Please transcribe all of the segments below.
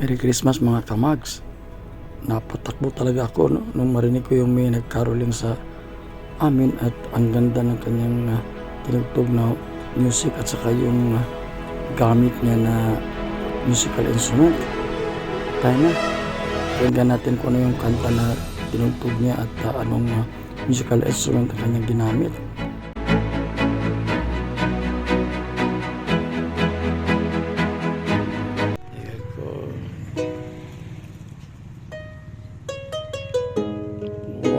Merry Christmas mga kamags. Napatakbo talaga ako nung marinig ko yung may nagcaroling sa amin at ang ganda ng kanyang tinugtog na music at saka yung gamit niya na musical instrument. Tayo na. Pakinggan natin kung ano yung kanta na tinugtog niya at anong musical instrument ang kanyang ginamit.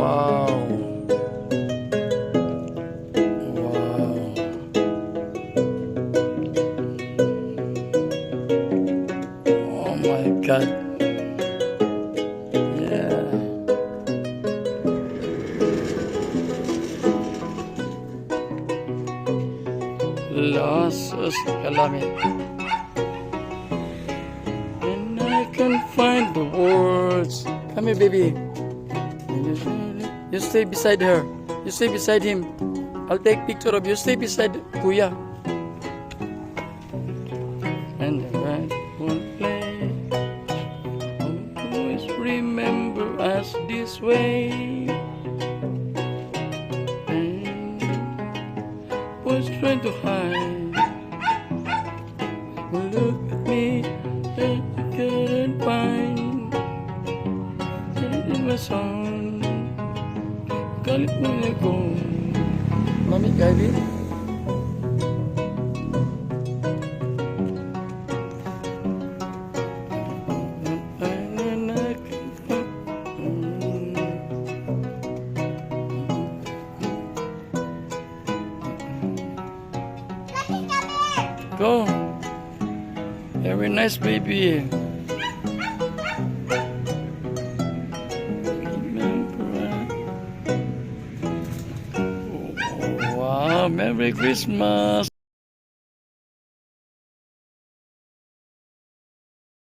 Wow. Wow. Oh my God. Yeah. Lost us kalamit. And I can't find the words. Come here, baby. You stay beside her. You stay beside him. I'll take picture of you. Stay beside Kuya. And the band won't play. Always remember us this way. And was trying to hide. Look at me and I couldn't find. It in my song. Galit mo na ko. Mami, galit? Go. Very nice, baby. Merry Christmas!